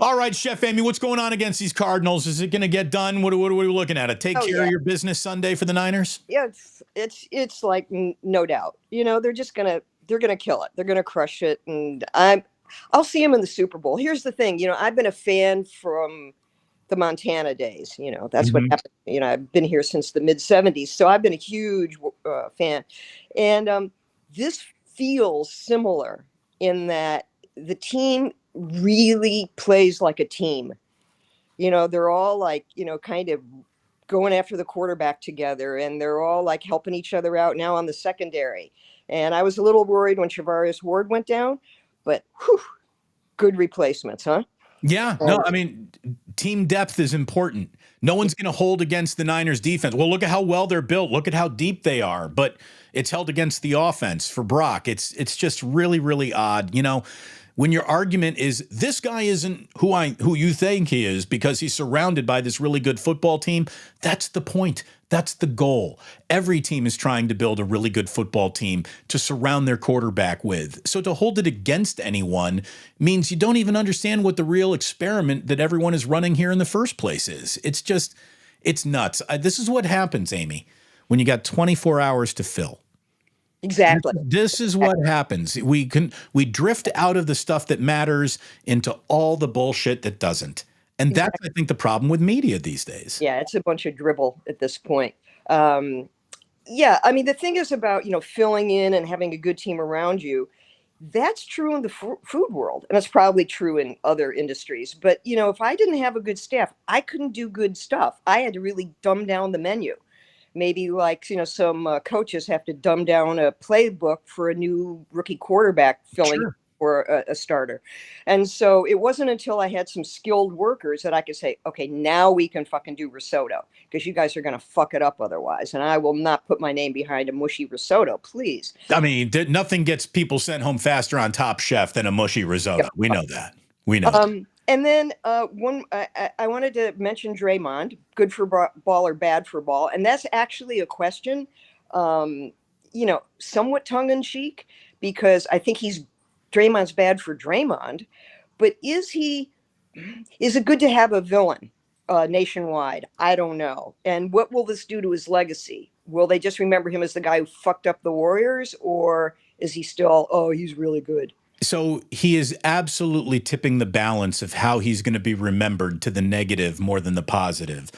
All right, Chef Amy, what's going on against these Cardinals? Is it going to get done? What are we looking at? Take care of your business Sunday for the Niners? Yeah, it's like no doubt. They're gonna kill it. They're gonna crush it, and I'll see them in the Super Bowl. Here's the thing, I've been a fan from the Montana days. That's what happened. I've been here since the mid 70s. So I've been a huge fan. And this feels similar in that the team really plays like a team. They're all like, kind of going after the quarterback together, and they're all like helping each other out now on the secondary. And I was a little worried when Charvarius Ward went down, but good replacements, huh? Yeah, no, I mean, team depth is important. No one's going to hold against the Niners defense. Well, look at how well they're built. Look at how deep they are. But it's held against the offense for Brock. It's just really, really odd. when your argument is this guy isn't who you think he is because he's surrounded by this really good football team, that's the point. That's the goal. Every team is trying to build a really good football team to surround their quarterback with. So to hold it against anyone means you don't even understand what the real experiment that everyone is running here in the first place is. It's nuts. This is what happens, Amy, when you got 24 hours to fill. Exactly. This is what happens. We drift out of the stuff that matters into all the bullshit that doesn't. And that's, I think, the problem with media these days. Yeah, it's a bunch of dribble at this point. Yeah, I mean, the thing is about, filling in and having a good team around you. That's true in the food world, and it's probably true in other industries. But, if I didn't have a good staff, I couldn't do good stuff. I had to really dumb down the menu. Maybe some coaches have to dumb down a playbook for a new rookie quarterback filling for a starter. And so it wasn't until I had some skilled workers that I could say, okay, now we can fucking do risotto because you guys are going to fuck it up otherwise. And I will not put my name behind a mushy risotto, please. I mean, nothing gets people sent home faster on Top Chef than a mushy risotto. Yeah. We know that. And then I wanted to mention Draymond, good for ball or bad for ball. And that's actually a question, somewhat tongue in cheek, because I think Draymond's bad for Draymond. But is it good to have a villain nationwide? I don't know. And what will this do to his legacy? Will they just remember him as the guy who fucked up the Warriors? Or is he still, he's really good? So he is absolutely tipping the balance of how he's going to be remembered to the negative more than the positive.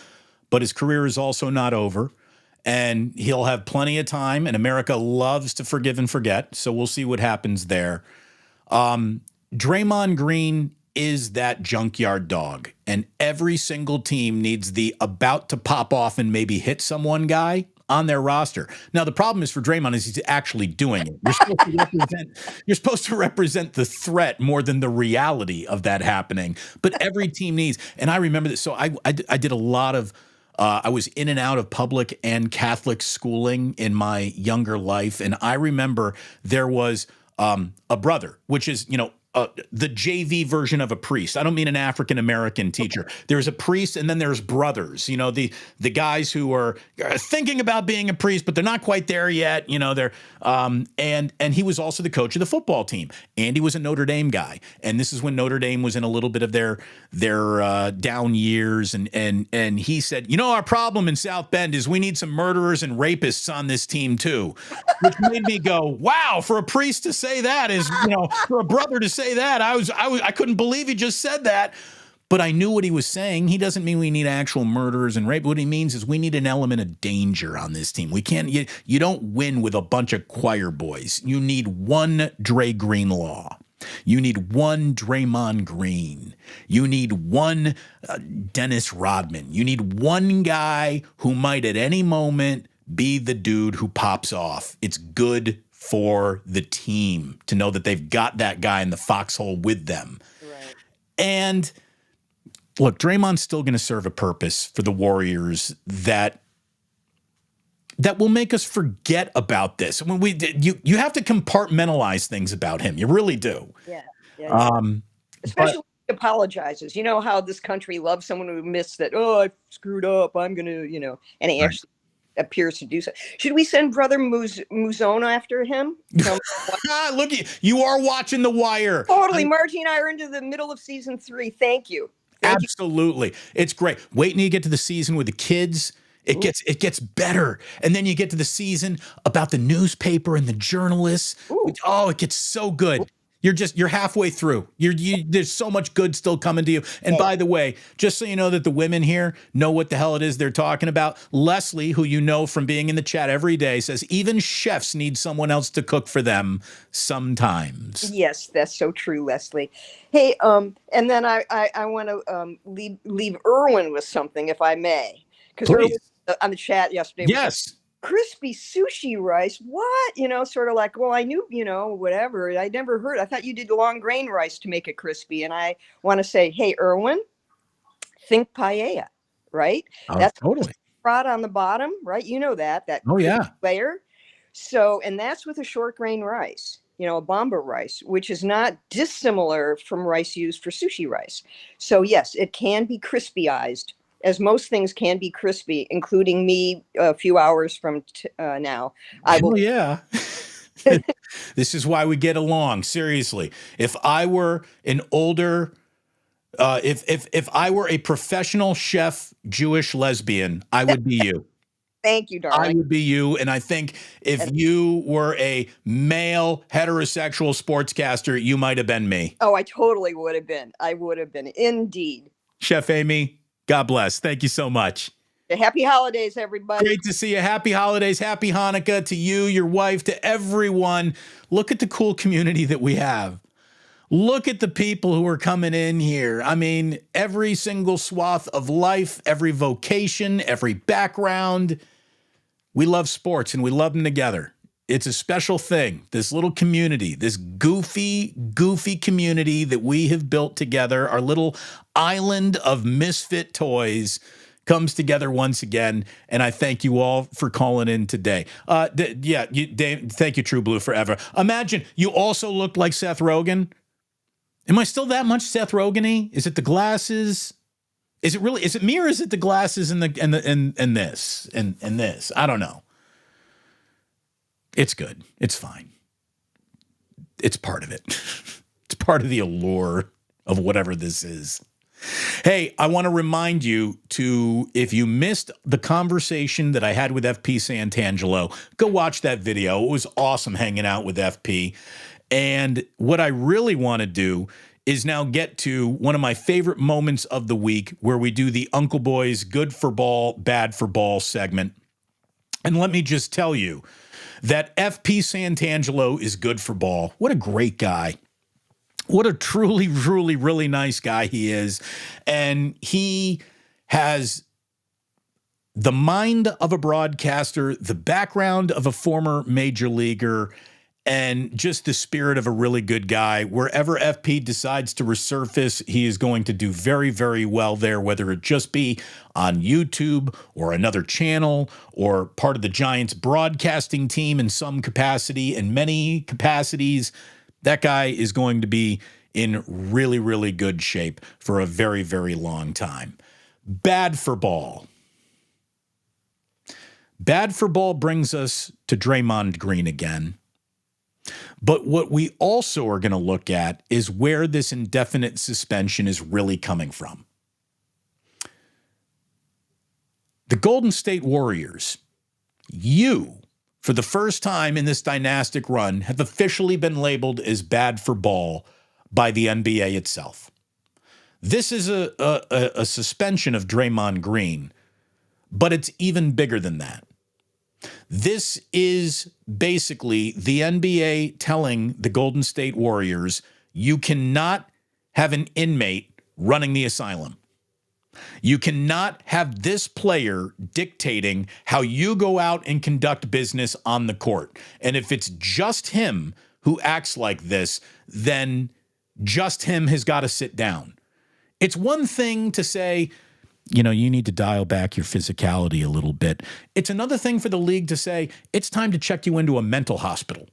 But his career is also not over, and he'll have plenty of time, and America loves to forgive and forget. So we'll see what happens there. Draymond Green is that junkyard dog, and every single team needs the about to pop off and maybe hit someone guy on their roster. Now, the problem is for Draymond is he's actually doing it. You're supposed to represent the threat more than the reality of that happening. But every team needs, and I remember this. So I did a lot of, I was in and out of public and Catholic schooling in my younger life. And I remember there was a brother, which is, the JV version of a priest. I don't mean an African-American teacher. There's a priest and then there's brothers, the guys who are thinking about being a priest, but they're not quite there yet. And he was also the coach of the football team. Andy was a Notre Dame guy. And this is when Notre Dame was in a little bit of their down years. And he said, our problem in South Bend is we need some murderers and rapists on this team too, which made me go, wow, for a priest to say that is, for a brother to say that, I couldn't believe he just said that, but I knew what he was saying. He doesn't mean we need actual murderers and rape. What he means is we need an element of danger on this team. We can't, you don't win with a bunch of choir boys. You need one Dre Greenlaw. You need one Draymond Green. You need one Dennis Rodman. You need one guy who might at any moment be the dude who pops off. It's good for the team to know that they've got that guy in the foxhole with them. Right. And look, Draymond's still going to serve a purpose for the Warriors that will make us forget about this. When you have to compartmentalize things about him. You really do. Yeah. Especially when he apologizes. You know how this country loves someone who admits that, I screwed up. I'm going to, and he actually appears to do so. Should we send Brother Muzona after him? Look, you are watching The Wire. Totally. Margie and I are into the middle of season 3. Thank you. Absolutely. It's great. Wait until you get to the season with the kids. It gets better. And then you get to the season about the newspaper and the journalists. It gets so good. You're halfway through. There's so much good still coming to you. And by the way, just so you know that the women here know what the hell it is they're talking about, Leslie, who you know from being in the chat every day, says even chefs need someone else to cook for them sometimes. Yes, that's so true, Leslie. Hey, and then I want to leave Erwin with something, if I may, because Erwin on the chat yesterday. Yes. Crispy sushi rice. What? Sort of like, well, I knew, whatever. I never heard. I thought you did long grain rice to make it crispy. And I want to say, hey, Erwin, think paella, right? That's totally rod on the bottom, right? You know that yeah. layer. So, and that's with a short grain rice. a bomba rice, which is not dissimilar from rice used for sushi rice. So yes, it can be crispyized, as most things can be crispy, including me a few hours from now. I will. Hell yeah. This is why we get along. Seriously. If I were an older, if I were a professional chef, Jewish lesbian, I would be you. Thank you, I darling. would be you. And I think if you were a male heterosexual sportscaster, you might have been me. Oh, I totally would have been. I would have been, indeed. Chef Amy, God bless. Thank you so much. Happy holidays, everybody. Great to see you. Happy holidays. Happy Hanukkah to you, your wife, to everyone. Look at the cool community that we have. Look at the people who are coming in here. I mean, every single swath of life, every vocation, every background. We love sports and we love them together. It's a special thing. This little community, this goofy community that we have built together, our little island of misfit toys, comes together once again. And I thank you all for calling in today. Thank you, True Blue Forever. Imagine you also look like Seth Rogen. Am I still that much Seth Rogen-y? Is it the glasses? Is it me or is it the glasses and this? I don't know. It's good. It's fine. It's part of it. It's part of the allure of whatever this is. Hey, I want to remind you if you missed the conversation that I had with FP Santangelo, go watch that video. It was awesome hanging out with FP. And what I really want to do is now get to one of my favorite moments of the week where we do the Uncle Boys good for ball, bad for ball segment. And let me just tell you that FP Santangelo is good for ball. What a great guy. What a truly, truly, really nice guy he is. And he has the mind of a broadcaster, the background of a former major leaguer, and just the spirit of a really good guy. Wherever FP decides to resurface, he is going to do very, very well there, whether it just be on YouTube or another channel or part of the Giants broadcasting team in some capacity. In many capacities, that guy is going to be in really, really good shape for a very, very long time. Bad for ball. Bad for ball brings us to Draymond Green again. But what we also are going to look at is where this indefinite suspension is really coming from. The Golden State Warriors, for the first time in this dynastic run, have officially been labeled as bad for ball by the NBA itself. This is a suspension of Draymond Green, but it's even bigger than that. This is basically the NBA telling the Golden State Warriors, you cannot have an inmate running the asylum. You cannot have this player dictating how you go out and conduct business on the court. And if it's just him who acts like this, then just him has got to sit down. It's one thing to say, you need to dial back your physicality a little bit. It's another thing for the league to say, it's time to check you into a mental hospital.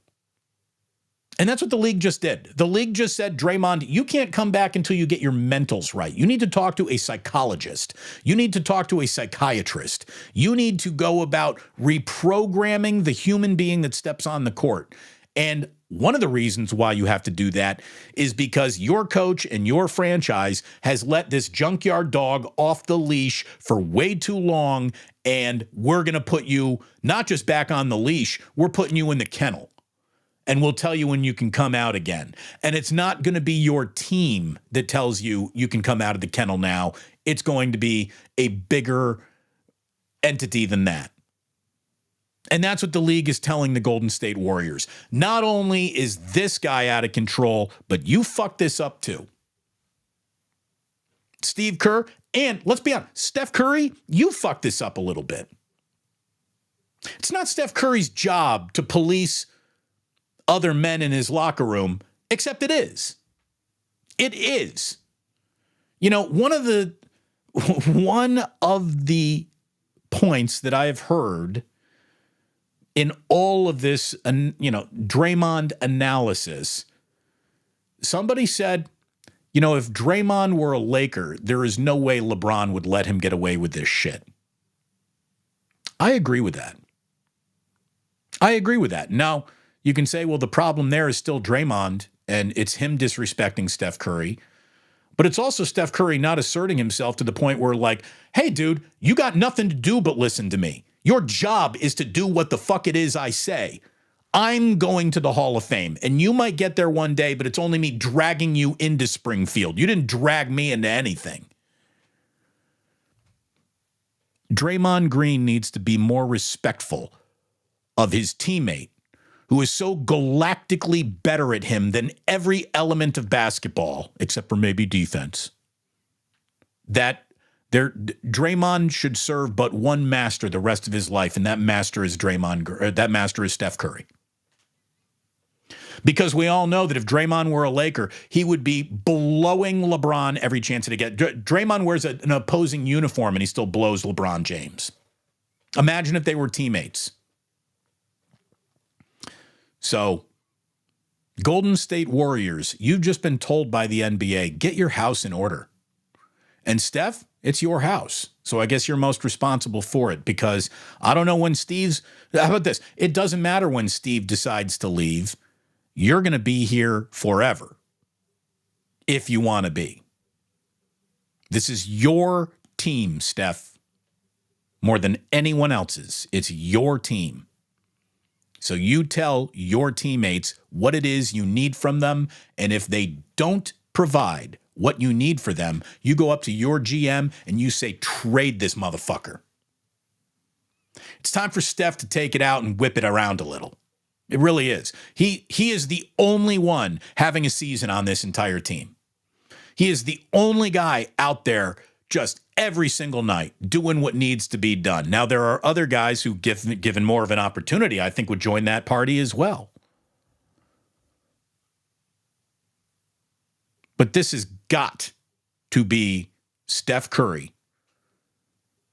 And that's what the league just did. The league just said, Draymond, you can't come back until you get your mentals right. You need to talk to a psychologist. You need to talk to a psychiatrist. You need to go about reprogramming the human being that steps on the court. And one of the reasons why you have to do that is because your coach and your franchise has let this junkyard dog off the leash for way too long, and we're going to put you not just back on the leash, we're putting you in the kennel, and we'll tell you when you can come out again. And it's not going to be your team that tells you you can come out of the kennel now. It's going to be a bigger entity than that. And that's what the league is telling the Golden State Warriors. Not only is this guy out of control, but you fucked this up too. Steve Kerr, and let's be honest, Steph Curry, you fucked this up a little bit. It's not Steph Curry's job to police other men in his locker room, except it is. It is. One of the points that I have heard in all of this, Draymond analysis, somebody said, if Draymond were a Laker, there is no way LeBron would let him get away with this shit. I agree with that. Now, you can say, well, the problem there is still Draymond, and it's him disrespecting Steph Curry. But it's also Steph Curry not asserting himself to the point where, like, hey, dude, you got nothing to do but listen to me. Your job is to do what the fuck it is I say. I'm going to the Hall of Fame, and you might get there one day, but it's only me dragging you into Springfield. You didn't drag me into anything. Draymond Green needs to be more respectful of his teammate, who is so galactically better at him than every element of basketball, except for maybe defense, that Draymond should serve but one master the rest of his life, and that master is Steph Curry. Because we all know that if Draymond were a Laker, he would be blowing LeBron every chance to get. Draymond wears an opposing uniform, and he still blows LeBron James. Imagine if they were teammates. So, Golden State Warriors, you've just been told by the NBA, get your house in order. And Steph, it's your house. So I guess you're most responsible for it, because I don't know when how about this? It doesn't matter when Steve decides to leave. You're going to be here forever if you want to be. This is your team, Steph, more than anyone else's. It's your team. So you tell your teammates what it is you need from them, and if they don't provide what you need for them, you go up to your GM and you say, trade this motherfucker. It's time for Steph to take it out and whip it around a little. It really is. He is the only one having a season on this entire team. He is the only guy out there just every single night doing what needs to be done. Now, there are other guys who, given more of an opportunity, I think would join that party as well. But this has got to be Steph Curry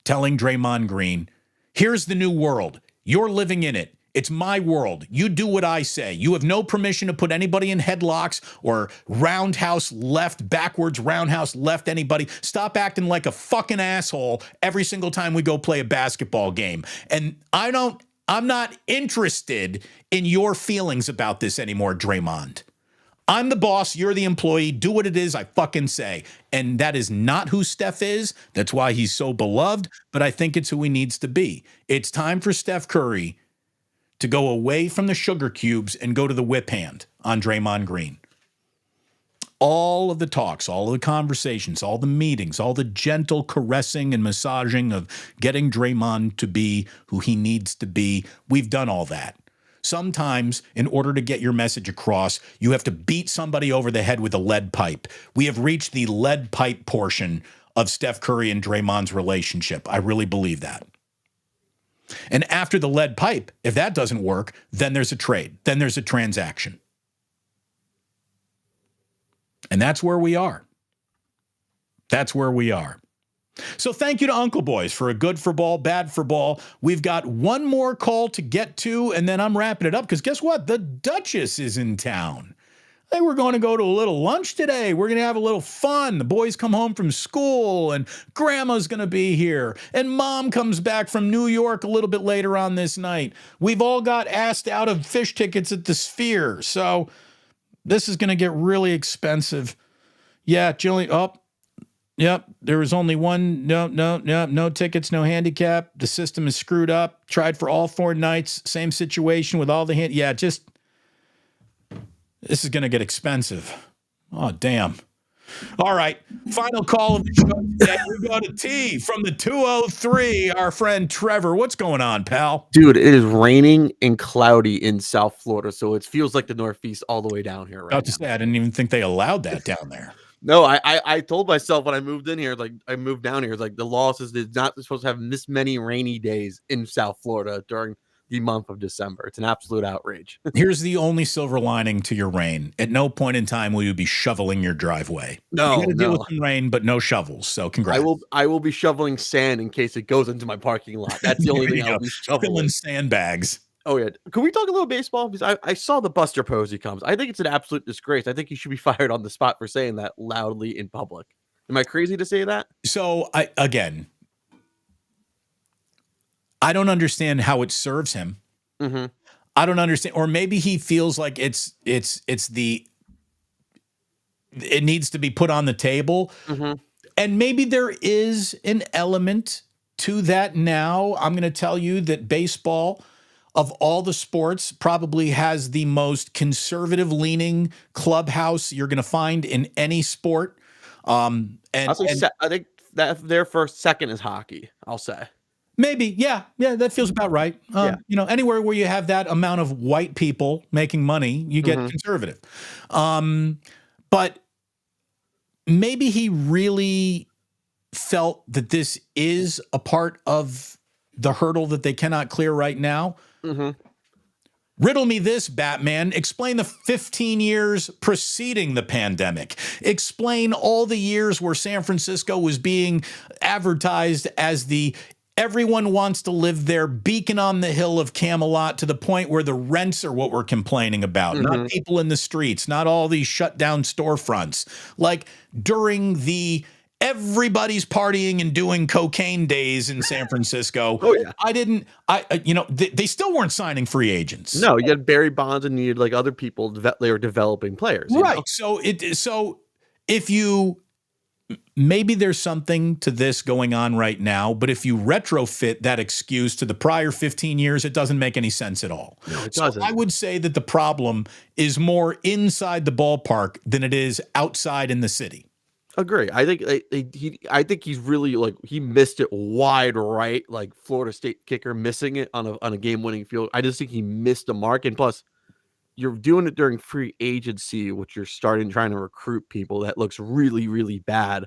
telling Draymond Green, here's the new world. You're living in it. It's my world. You do what I say. You have no permission to put anybody in headlocks or roundhouse left, backwards roundhouse left anybody. Stop acting like a fucking asshole every single time we go play a basketball game. And I'm not interested in your feelings about this anymore, Draymond. I'm the boss. You're the employee. Do what it is I fucking say. And that is not who Steph is. That's why he's so beloved. But I think it's who he needs to be. It's time for Steph Curry to go away from the sugar cubes and go to the whip hand on Draymond Green. All of the talks, all of the conversations, all the meetings, all the gentle caressing and massaging of getting Draymond to be who he needs to be, we've done all that. Sometimes, in order to get your message across, you have to beat somebody over the head with a lead pipe. We have reached the lead pipe portion of Steph Curry and Draymond's relationship. I really believe that. And after the lead pipe, if that doesn't work, then there's a trade. Then there's a transaction. And that's where we are. That's where we are. So thank you to Uncle Boys for a good for ball, bad for ball. We've got one more call to get to, and then I'm wrapping it up, because guess what? The Duchess is in town. Hey, we're going to go to a little lunch today. We're going to have a little fun. The boys come home from school, and Grandma's going to be here, and Mom comes back from New York a little bit later on this night. We've all got asked out of fish tickets at the Sphere, so this is going to get really expensive. Yeah, Jillian, yep, there was only one, no tickets, no handicap. The system is screwed up. Tried for all 4 nights, same situation with all the this is going to get expensive. Oh, damn. All right. Final call of the show today. We go to T from the 203, our friend Trevor. What's going on, pal? Dude, it is raining and cloudy in South Florida, so it feels like the Northeast all the way down here right now. About to say, I didn't even think they allowed that down there. No, I told myself when I moved in here, like I moved down here, like the law says it's not supposed to have this many rainy days in South Florida during the month of December. It's an absolute outrage. Here's the only silver lining to your rain. At no point in time will you be shoveling your driveway. No, you got to deal with some rain, but no shovels. So congrats. I will be shoveling sand in case it goes into my parking lot. That's the only thing I'll be shoveling. Filling sandbags. Oh yeah. Can we talk a little baseball? Because I saw the Buster Posey comes. I think it's an absolute disgrace. I think he should be fired on the spot for saying that loudly in public. Am I crazy to say that? So I don't understand how it serves him. Mm-hmm. I don't understand, or maybe he feels like it needs to be put on the table. Mm-hmm. And maybe there is an element to that now. I'm going to tell you that baseball, of all the sports, probably has the most conservative leaning clubhouse you're going to find in any sport. I think that their second is hockey, I'll say. Maybe, yeah, that feels about right. Yeah. Anywhere where you have that amount of white people making money, you get conservative. But maybe he really felt that this is a part of the hurdle that they cannot clear right now. Mm-hmm. Riddle me this, Batman. Explain the 15 years preceding the pandemic. Explain all the years where San Francisco was being advertised as the everyone wants to live there beacon on the hill of Camelot, to the point where the rents are what we're complaining about, not people in the streets, not all these shut down storefronts. Like during the everybody's partying and doing cocaine days in San Francisco. Oh yeah. They still weren't signing free agents. No, you had Barry Bonds and you had like other people they were developing players. Right. You know? So if you, maybe there's something to this going on right now, but if you retrofit that excuse to the prior 15 years, it doesn't make any sense at all. No, it doesn't. I would say that the problem is more inside the ballpark than it is outside in the city. Agree. I think he's really like he missed it wide right, like Florida State kicker missing it on a game-winning field. I just think he missed the mark, and plus, you're doing it during free agency, which you're trying to recruit people. That looks really, really bad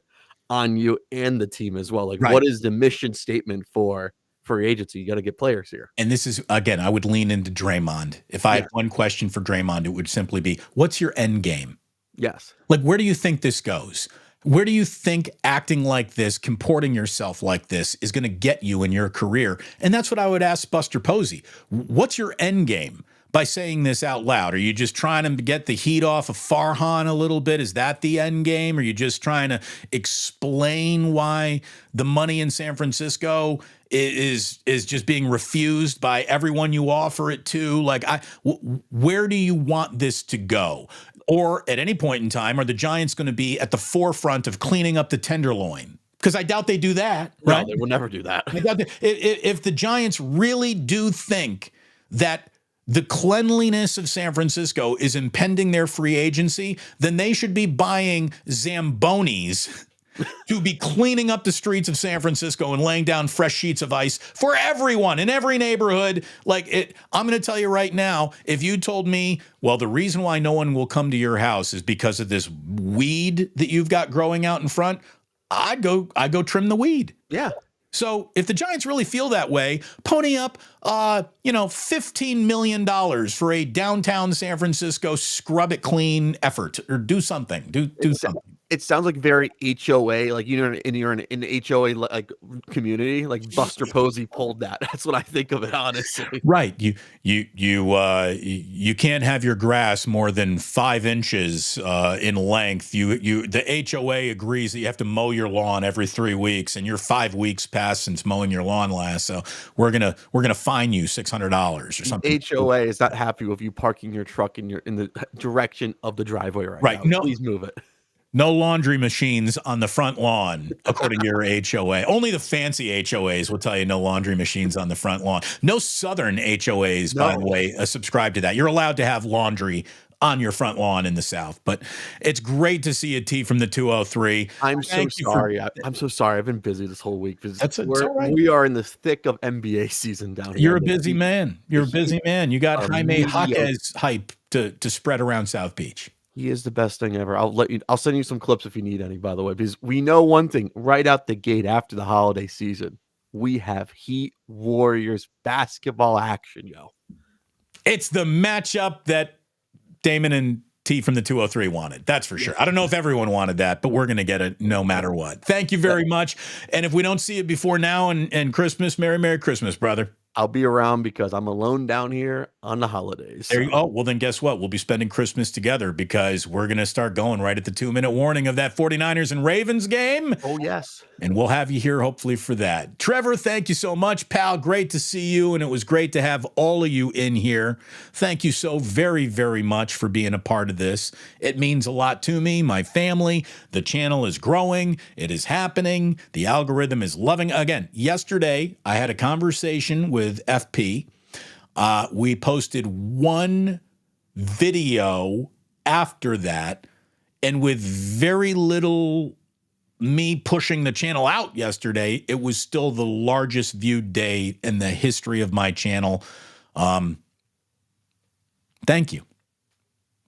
on you and the team as well. Like, What is the mission statement for free agency? You got to get players here. And this is, again, I would lean into Draymond. If I had one question for Draymond, it would simply be, what's your end game? Yes. Like, where do you think this goes? Where do you think acting like this, comporting yourself like this is going to get you in your career? And that's what I would ask Buster Posey. What's your end game by saying this out loud? Are you just trying to get the heat off of Farhan a little bit? Is that the end game? Are you just trying to explain why the money in San Francisco is just being refused by everyone you offer it to? Like, where do you want this to go? Or at any point in time, are the Giants going to be at the forefront of cleaning up the tenderloin? Because I doubt they do that. Right? No, they will never do that. I doubt if the Giants really do think that the cleanliness of San Francisco is impeding their free agency, then they should be buying Zambonis to be cleaning up the streets of San Francisco and laying down fresh sheets of ice for everyone in every neighborhood. I'm going to tell you right now, if you told me, well, the reason why no one will come to your house is because of this weed that you've got growing out in front, I'd go trim the weed. Yeah. So if the Giants really feel that way, pony up, $15 million for a downtown San Francisco scrub it clean effort, or do something. Do something. It sounds like very HOA, like you're in an HOA like community, like Buster Posey pulled that. That's what I think of it, honestly. Right. You can't have your grass more than 5 inches in length. The HOA agrees that you have to mow your lawn every 3 weeks, and you're 5 weeks past since mowing your lawn last. So we're gonna fine you $600 or something. HOA is not happy with you parking your truck in the direction of the driveway right now. No, please move it. No laundry machines on the front lawn, according to your HOA. Only the fancy HOAs will tell you no laundry machines on the front lawn. No Southern HOAs, by the way, subscribe to that. You're allowed to have laundry on your front lawn in the South. But it's great to see a T from the 203. I'm so sorry. I'm so sorry. I've been busy this whole week. It's all right. We are in the thick of NBA season down here. You're a busy man. You're a busy man. You got Jaime Jaquez hype to spread around South Beach. He is the best thing ever. I'll send you some clips if you need any, by the way, because we know one thing right out the gate after the holiday season. We have Heat Warriors basketball action, yo. It's the matchup that Damon and T from the 203 wanted. That's for sure. I don't know if everyone wanted that, but we're going to get it no matter what. Thank you very much. And if we don't see it before now and Christmas, Merry Christmas, brother. I'll be around because I'm alone down here on the holidays. There you, oh, well, then guess what? We'll be spending Christmas together because we're going to start going right at the 2-minute warning of that 49ers and Ravens game. Oh, yes. And we'll have you here hopefully for that. Trevor, thank you so much, pal. Great to see you. And it was great to have all of you in here. Thank you so very, very much for being a part of this. It means a lot to me, my family. The channel is growing. It is happening. The algorithm is loving. Again, yesterday I had a conversation with FP. We posted one video after that, and with very little me pushing the channel out yesterday, it was still the largest viewed day in the history of my channel. Thank you.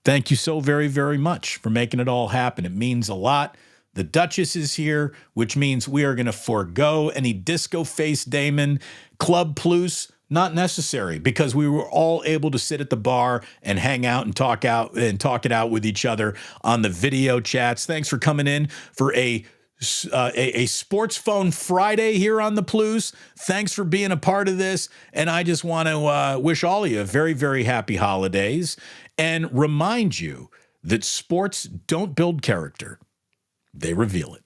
Thank you so very, very much for making it all happen. It means a lot. The Duchess is here, which means we are going to forego any disco face Damon Club Plus. Not necessary, because we were all able to sit at the bar and hang out and talk it out with each other on the video chats. Thanks for coming in for a Sports Phone Friday here on the Plus. Thanks for being a part of this. And I just want to wish all of you a very, very happy holidays and remind you that sports don't build character. They reveal it.